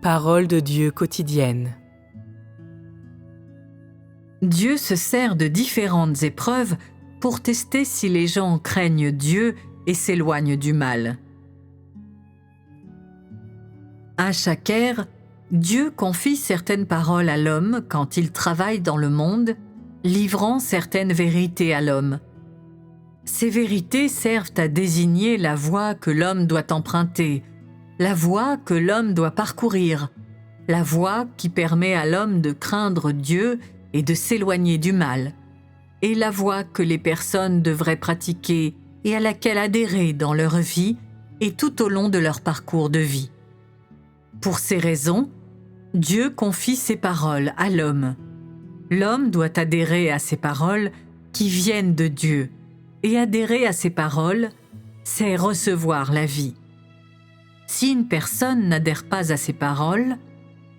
Parole de Dieu quotidienne. Dieu se sert de différentes épreuves pour tester si les gens craignent Dieu et s'éloignent du mal. À chaque ère, Dieu confie certaines paroles à l'homme quand il travaille dans le monde, livrant certaines vérités à l'homme. Ces vérités servent à désigner la voie que l'homme doit emprunter, la voie que l'homme doit parcourir, la voie qui permet à l'homme de craindre Dieu et de s'éloigner du mal, et la voie que les personnes devraient pratiquer et à laquelle adhérer dans leur vie et tout au long de leur parcours de vie. Pour ces raisons, Dieu confie ses paroles à l'homme. L'homme doit adhérer à ces paroles qui viennent de Dieu, et adhérer à ces paroles, c'est recevoir la vie. Si une personne n'adhère pas à ces paroles,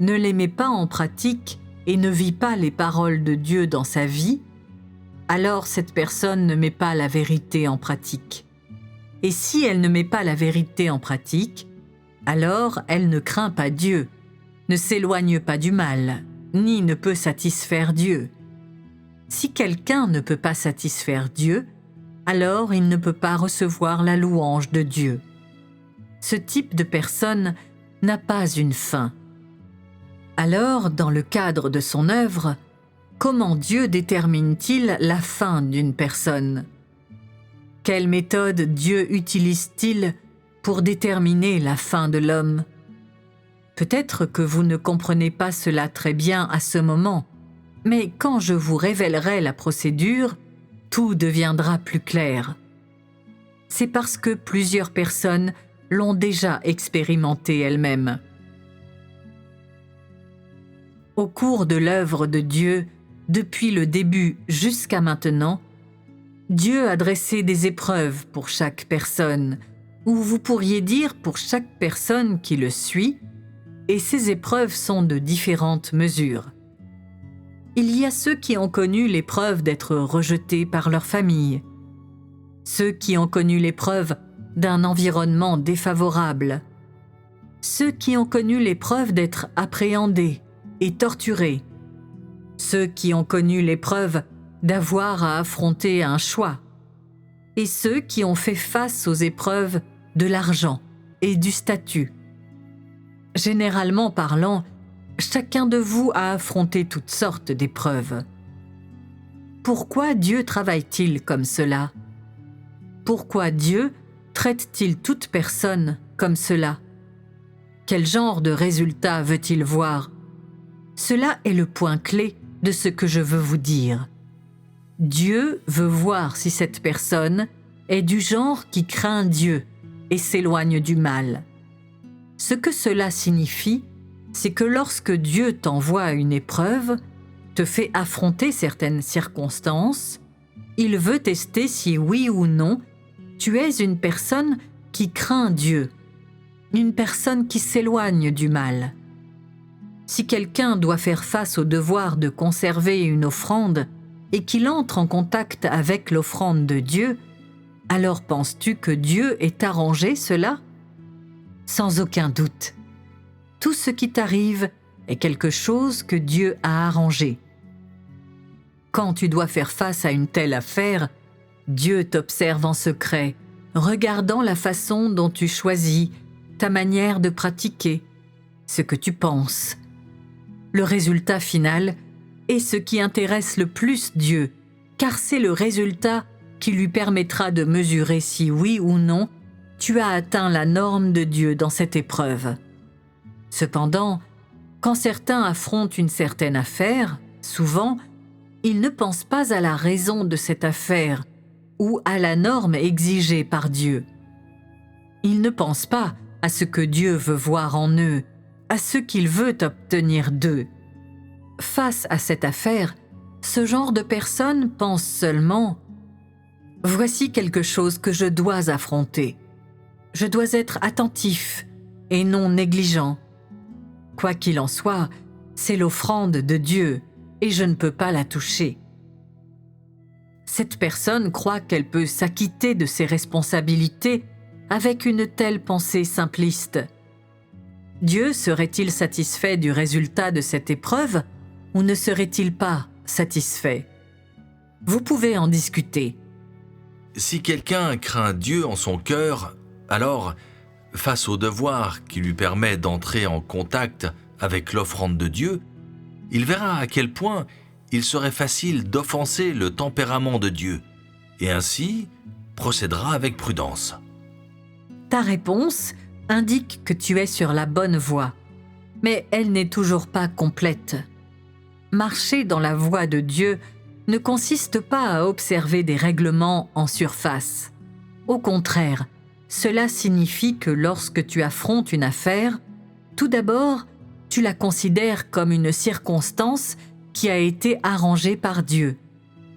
ne les met pas en pratique et ne vit pas les paroles de Dieu dans sa vie, alors cette personne ne met pas la vérité en pratique. Et si elle ne met pas la vérité en pratique, alors elle ne craint pas Dieu, ne s'éloigne pas du mal, ni ne peut satisfaire Dieu. Si quelqu'un ne peut pas satisfaire Dieu, alors il ne peut pas recevoir la louange de Dieu. Ce type de personne n'a pas une fin. Alors, dans le cadre de son œuvre, comment Dieu détermine-t-il la fin d'une personne? Quelle méthode Dieu utilise-t-il pour déterminer la fin de l'homme? Peut-être que vous ne comprenez pas cela très bien à ce moment, mais quand je vous révélerai la procédure, tout deviendra plus clair. C'est parce que plusieurs personnes l'ont déjà expérimenté elles-mêmes. Au cours de l'œuvre de Dieu, depuis le début jusqu'à maintenant, Dieu a dressé des épreuves pour chaque personne, ou vous pourriez dire pour chaque personne qui le suit, et ces épreuves sont de différentes mesures. Il y a ceux qui ont connu l'épreuve d'être rejetés par leur famille, ceux qui ont connu l'épreuve d'un environnement défavorable, ceux qui ont connu l'épreuve d'être appréhendés et torturés, ceux qui ont connu l'épreuve d'avoir à affronter un choix, et ceux qui ont fait face aux épreuves de l'argent et du statut. Généralement parlant, chacun de vous a affronté toutes sortes d'épreuves. Pourquoi Dieu travaille-t-il comme cela? Pourquoi Dieu traite-t-il toute personne comme cela? Quel genre de résultat veut-il voir? Cela est le point clé de ce que je veux vous dire. Dieu veut voir si cette personne est du genre qui craint Dieu et s'éloigne du mal. Ce que cela signifie, c'est que lorsque Dieu t'envoie une épreuve, te fait affronter certaines circonstances, il veut tester si oui ou non tu es une personne qui craint Dieu, une personne qui s'éloigne du mal. Si quelqu'un doit faire face au devoir de conserver une offrande et qu'il entre en contact avec l'offrande de Dieu, alors penses-tu que Dieu ait arrangé cela? Sans aucun doute. Tout ce qui t'arrive est quelque chose que Dieu a arrangé. Quand tu dois faire face à une telle affaire, Dieu t'observe en secret, regardant la façon dont tu choisis, ta manière de pratiquer, ce que tu penses. Le résultat final est ce qui intéresse le plus Dieu, car c'est le résultat qui lui permettra de mesurer si oui ou non tu as atteint la norme de Dieu dans cette épreuve. Cependant, quand certains affrontent une certaine affaire, souvent, ils ne pensent pas à la raison de cette affaire ou à la norme exigée par Dieu. Ils ne pensent pas à ce que Dieu veut voir en eux, à ce qu'il veut obtenir d'eux. Face à cette affaire, ce genre de personnes pense seulement « Voici quelque chose que je dois affronter. Je dois être attentif et non négligent. Quoi qu'il en soit, c'est l'offrande de Dieu et je ne peux pas la toucher. » Cette personne croit qu'elle peut s'acquitter de ses responsabilités avec une telle pensée simpliste. Dieu serait-il satisfait du résultat de cette épreuve ou ne serait-il pas satisfait? Vous pouvez en discuter. Si quelqu'un craint Dieu en son cœur, alors, face au devoir qui lui permet d'entrer en contact avec l'offrande de Dieu, il verra à quel point il serait facile d'offenser le tempérament de Dieu, et ainsi procédera avec prudence. Ta réponse indique que tu es sur la bonne voie, mais elle n'est toujours pas complète. Marcher dans la voie de Dieu ne consiste pas à observer des règlements en surface. Au contraire, cela signifie que lorsque tu affrontes une affaire, tout d'abord, tu la considères comme une circonstance qui a été arrangée par Dieu,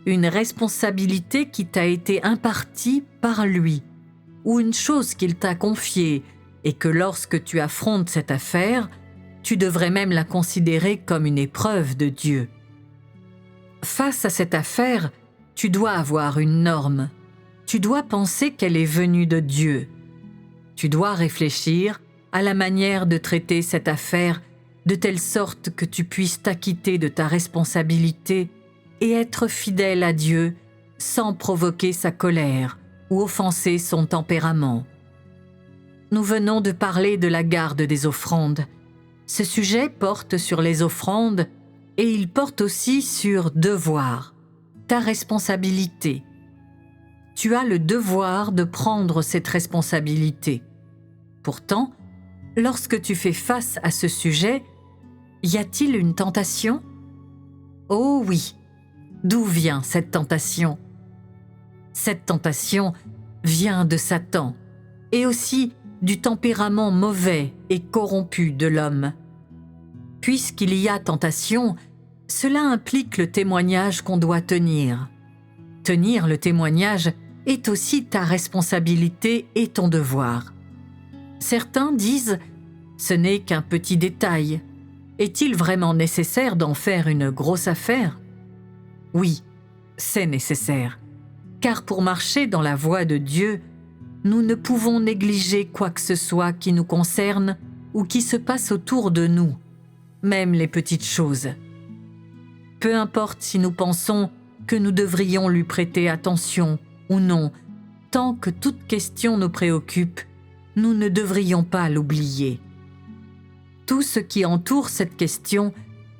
une responsabilité qui t'a été impartie par lui, ou une chose qu'il t'a confiée, et que lorsque tu affrontes cette affaire, tu devrais même la considérer comme une épreuve de Dieu. Face à cette affaire, tu dois avoir une norme. Tu dois penser qu'elle est venue de Dieu. Tu dois réfléchir à la manière de traiter cette affaire de telle sorte que tu puisses t'acquitter de ta responsabilité et être fidèle à Dieu sans provoquer sa colère ou offenser son tempérament. Nous venons de parler de la garde des offrandes. Ce sujet porte sur les offrandes et il porte aussi sur devoir, ta responsabilité. Tu as le devoir de prendre cette responsabilité. Pourtant, lorsque tu fais face à ce sujet, y a-t-il une tentation? Oh oui, d'où vient cette tentation? Cette tentation vient de Satan et aussi du tempérament mauvais et corrompu de l'homme. Puisqu'il y a tentation, cela implique le témoignage qu'on doit tenir. Tenir le témoignage est aussi ta responsabilité et ton devoir. Certains disent « ce n'est qu'un petit détail ». Est-il vraiment nécessaire d'en faire une grosse affaire? Oui, c'est nécessaire, car pour marcher dans la voie de Dieu, nous ne pouvons négliger quoi que ce soit qui nous concerne ou qui se passe autour de nous, même les petites choses. Peu importe si nous pensons que nous devrions lui prêter attention ou non, tant que toute question nous préoccupe, nous ne devrions pas l'oublier. Tout ce qui entoure cette question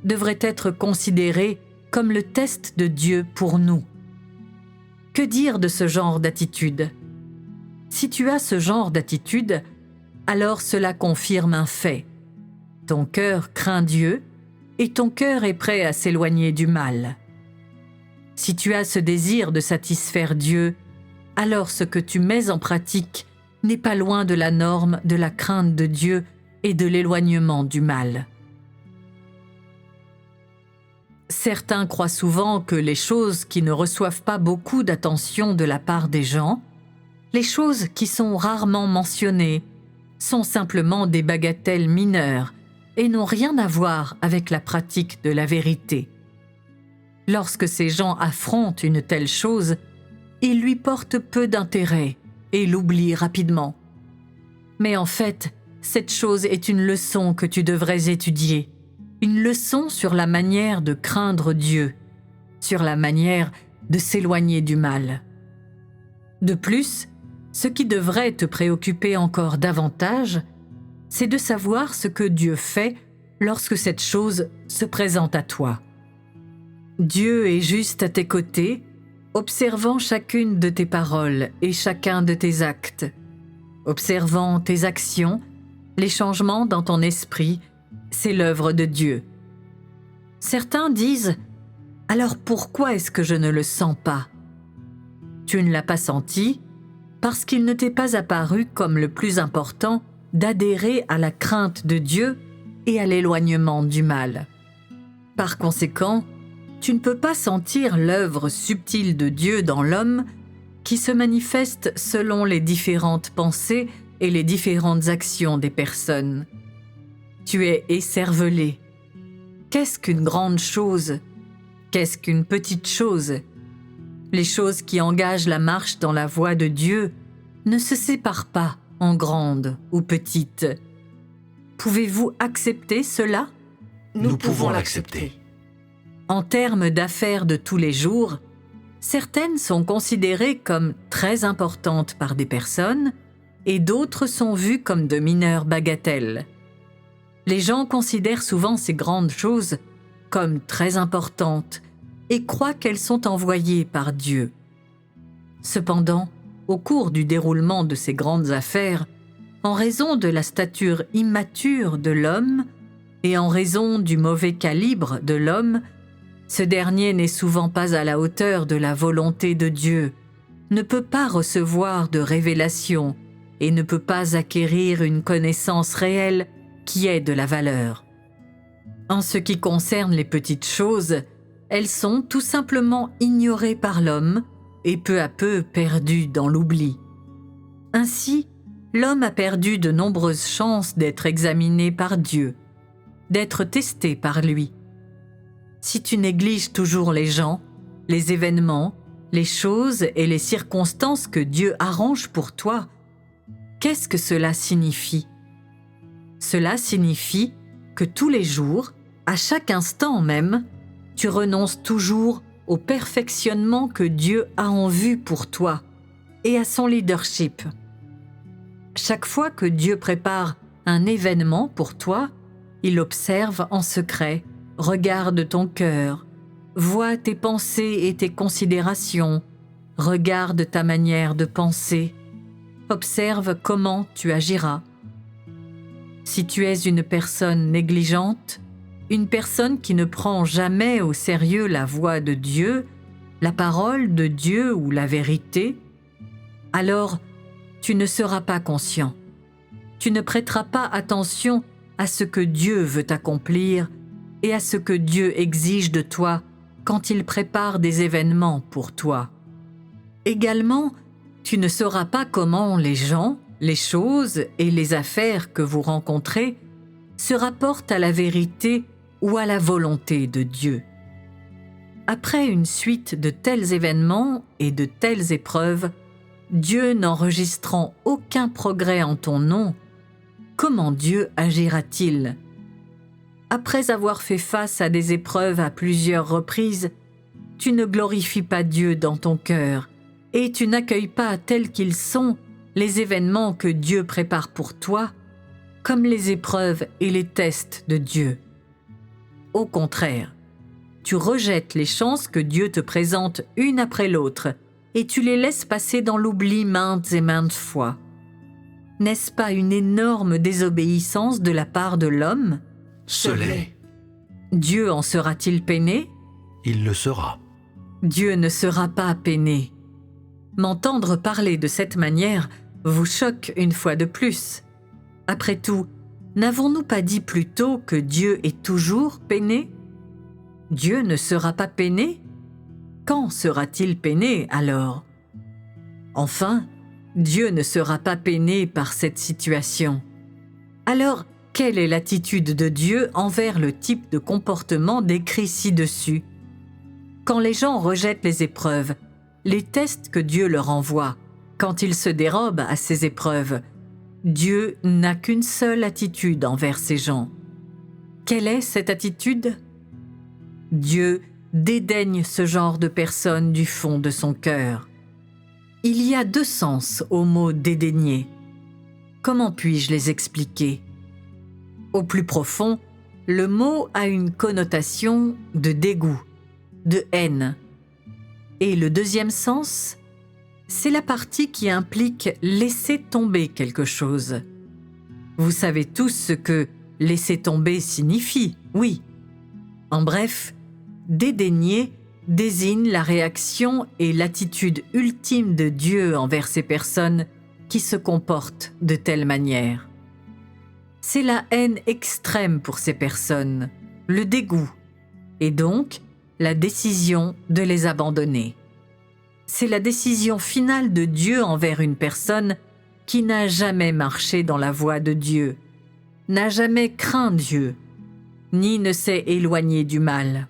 devrait être considéré comme le test de Dieu pour nous. Que dire de ce genre d'attitude? Si tu as ce genre d'attitude, alors cela confirme un fait. Ton cœur craint Dieu et ton cœur est prêt à s'éloigner du mal. Si tu as ce désir de satisfaire Dieu, alors ce que tu mets en pratique n'est pas loin de la norme de la crainte de Dieu et de l'éloignement du mal. Certains croient souvent que les choses qui ne reçoivent pas beaucoup d'attention de la part des gens, les choses qui sont rarement mentionnées, sont simplement des bagatelles mineures et n'ont rien à voir avec la pratique de la vérité. Lorsque ces gens affrontent une telle chose, ils lui portent peu d'intérêt et l'oublient rapidement. Mais en fait, cette chose est une leçon que tu devrais étudier, une leçon sur la manière de craindre Dieu, sur la manière de s'éloigner du mal. De plus, ce qui devrait te préoccuper encore davantage, c'est de savoir ce que Dieu fait lorsque cette chose se présente à toi. Dieu est juste à tes côtés, observant chacune de tes paroles et chacun de tes actes, observant tes actions. Les changements dans ton esprit, c'est l'œuvre de Dieu. Certains disent « Alors pourquoi est-ce que je ne le sens pas ?» Tu ne l'as pas senti parce qu'il ne t'est pas apparu comme le plus important d'adhérer à la crainte de Dieu et à l'éloignement du mal. Par conséquent, tu ne peux pas sentir l'œuvre subtile de Dieu dans l'homme qui se manifeste selon les différentes pensées et les différentes actions des personnes. Tu es écervelé. Qu'est-ce qu'une grande chose? Qu'est-ce qu'une petite chose? Les choses qui engagent la marche dans la voie de Dieu ne se séparent pas en grandes ou petites. Pouvez-vous accepter cela? Nous pouvons l'accepter. En termes d'affaires de tous les jours, certaines sont considérées comme très importantes par des personnes et d'autres sont vues comme de mineures bagatelles. Les gens considèrent souvent ces grandes choses comme très importantes et croient qu'elles sont envoyées par Dieu. Cependant, au cours du déroulement de ces grandes affaires, en raison de la stature immature de l'homme et en raison du mauvais calibre de l'homme, ce dernier n'est souvent pas à la hauteur de la volonté de Dieu, ne peut pas recevoir de révélation et ne peut pas acquérir une connaissance réelle qui ait de la valeur. En ce qui concerne les petites choses, elles sont tout simplement ignorées par l'homme et peu à peu perdues dans l'oubli. Ainsi, l'homme a perdu de nombreuses chances d'être examiné par Dieu, d'être testé par lui. Si tu négliges toujours les gens, les événements, les choses et les circonstances que Dieu arrange pour toi, qu'est-ce que cela signifie? Cela signifie que tous les jours, à chaque instant même, tu renonces toujours au perfectionnement que Dieu a en vue pour toi et à son leadership. Chaque fois que Dieu prépare un événement pour toi, il observe en secret, regarde ton cœur, voit tes pensées et tes considérations, regarde ta manière de penser, observe comment tu agiras. Si tu es une personne négligente, une personne qui ne prend jamais au sérieux la voix de Dieu, la parole de Dieu ou la vérité, alors tu ne seras pas conscient. Tu ne prêteras pas attention à ce que Dieu veut accomplir et à ce que Dieu exige de toi quand il prépare des événements pour toi. Également, tu ne sauras pas comment les gens, les choses et les affaires que vous rencontrez se rapportent à la vérité ou à la volonté de Dieu. Après une suite de tels événements et de telles épreuves, Dieu n'enregistrant aucun progrès en ton nom, comment Dieu agira-t-il? Après avoir fait face à des épreuves à plusieurs reprises, tu ne glorifies pas Dieu dans ton cœur et tu n'accueilles pas tels qu'ils sont les événements que Dieu prépare pour toi, comme les épreuves et les tests de Dieu. Au contraire, tu rejettes les chances que Dieu te présente une après l'autre et tu les laisses passer dans l'oubli maintes et maintes fois. N'est-ce pas une énorme désobéissance de la part de l'homme? Ce l'est. Dieu en sera-t-il peiné? Il le sera. Dieu ne sera pas peiné. M'entendre parler de cette manière vous choque une fois de plus. Après tout, n'avons-nous pas dit plus tôt que Dieu est toujours peiné? Dieu ne sera pas peiné? Quand sera-t-il peiné alors? Enfin, Dieu ne sera pas peiné par cette situation. Alors, quelle est l'attitude de Dieu envers le type de comportement décrit ci-dessus? Quand les gens rejettent les épreuves, les tests que Dieu leur envoie, quand ils se dérobent à ces épreuves, Dieu n'a qu'une seule attitude envers ces gens. Quelle est cette attitude? Dieu dédaigne ce genre de personnes du fond de son cœur. Il y a deux sens au mot « dédaigner ». Comment puis-je les expliquer? Au plus profond, le mot a une connotation de dégoût, de haine. Et le deuxième sens, c'est la partie qui implique laisser tomber quelque chose. Vous savez tous ce que laisser tomber signifie, oui. En bref, dédaigner désigne la réaction et l'attitude ultime de Dieu envers ces personnes qui se comportent de telle manière. C'est la haine extrême pour ces personnes, le dégoût, et donc la décision de les abandonner. C'est la décision finale de Dieu envers une personne qui n'a jamais marché dans la voie de Dieu, n'a jamais craint Dieu, ni ne s'est éloigné du mal.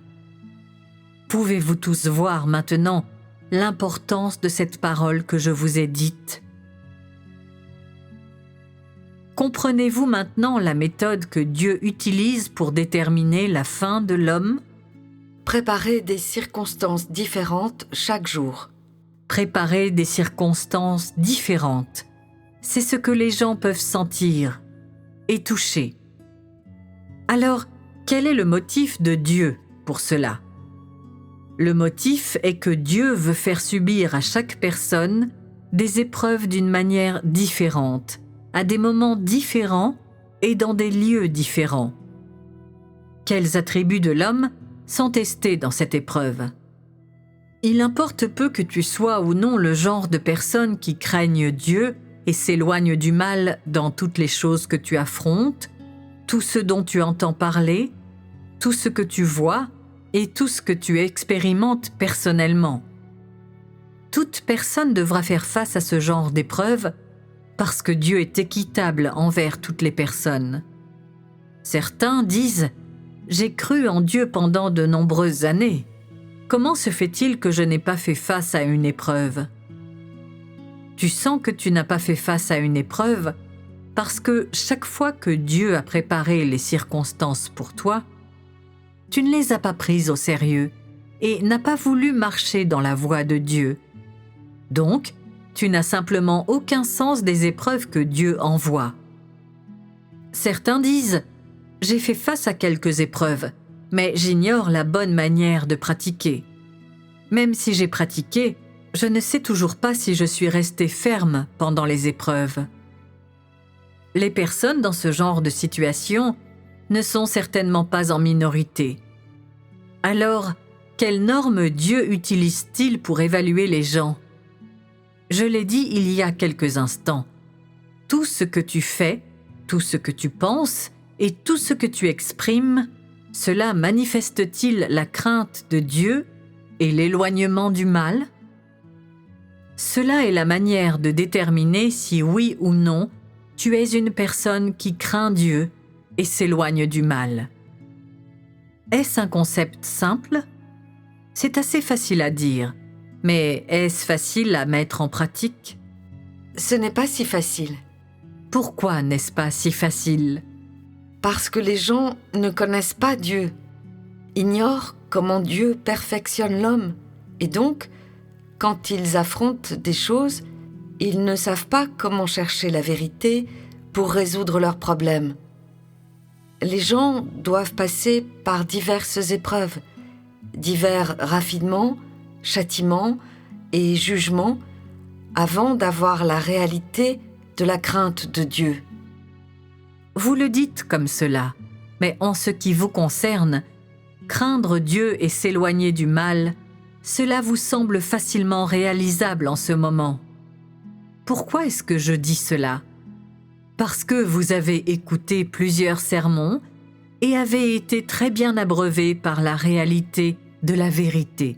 Pouvez-vous tous voir maintenant l'importance de cette parole que je vous ai dite? comprenez-vous maintenant la méthode que Dieu utilise pour déterminer la fin de l'homme? Préparer des circonstances différentes chaque jour. Préparer des circonstances différentes. C'est ce que les gens peuvent sentir et toucher. Alors, quel est le motif de Dieu pour cela? Le motif est que Dieu veut faire subir à chaque personne des épreuves d'une manière différente, à des moments différents et dans des lieux différents. Quels attributs de l'homme sont testés dans cette épreuve? Il importe peu que tu sois ou non le genre de personne qui craigne Dieu et s'éloigne du mal dans toutes les choses que tu affrontes, tout ce dont tu entends parler, tout ce que tu vois et tout ce que tu expérimentes personnellement. Toute personne devra faire face à ce genre d'épreuve parce que Dieu est équitable envers toutes les personnes. Certains disent « J'ai cru en Dieu pendant de nombreuses années. Comment se fait-il que je n'ai pas fait face à une épreuve ?» Tu sens que tu n'as pas fait face à une épreuve parce que chaque fois que Dieu a préparé les circonstances pour toi, tu ne les as pas prises au sérieux et n'as pas voulu marcher dans la voie de Dieu. Donc, tu n'as simplement aucun sens des épreuves que Dieu envoie. Certains disent « J'ai fait face à quelques épreuves, mais j'ignore la bonne manière de pratiquer. Même si j'ai pratiqué, je ne sais toujours pas si je suis resté ferme pendant les épreuves. » Les personnes dans ce genre de situation ne sont certainement pas en minorité. Alors, quelles normes Dieu utilise-t-il pour évaluer les gens? Je l'ai dit il y a quelques instants. Tout ce que tu fais, tout ce que tu penses et tout ce que tu exprimes, cela manifeste-t-il la crainte de Dieu et l'éloignement du mal? Cela est la manière de déterminer si oui ou non tu es une personne qui craint Dieu et s'éloigne du mal. Est-ce un concept simple? C'est assez facile à dire, mais est-ce facile à mettre en pratique? Ce n'est pas si facile. Pourquoi n'est-ce pas si facile? Parce que les gens ne connaissent pas Dieu, ignorent comment Dieu perfectionne l'homme, et donc, quand ils affrontent des choses, ils ne savent pas comment chercher la vérité pour résoudre leurs problèmes. Les gens doivent passer par diverses épreuves, divers raffinements, châtiments et jugements avant d'avoir la réalité de la crainte de Dieu. Vous le dites comme cela, mais en ce qui vous concerne, craindre Dieu et s'éloigner du mal, cela vous semble facilement réalisable en ce moment. Pourquoi est-ce que je dis cela? Parce que vous avez écouté plusieurs sermons et avez été très bien abreuvé par la réalité de la vérité.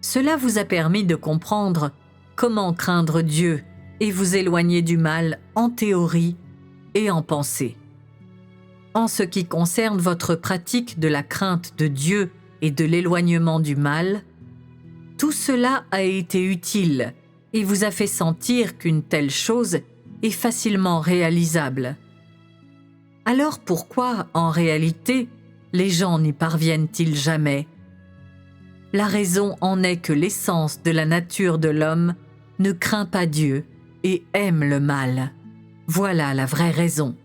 Cela vous a permis de comprendre comment craindre Dieu et vous éloigner du mal en théorie et en pensée. En ce qui concerne votre pratique de la crainte de Dieu et de l'éloignement du mal, tout cela a été utile et vous a fait sentir qu'une telle chose est facilement réalisable. Alors pourquoi, en réalité, les gens n'y parviennent-ils jamais? La raison en est que l'essence de la nature de l'homme ne craint pas Dieu et aime le mal. Voilà la vraie raison.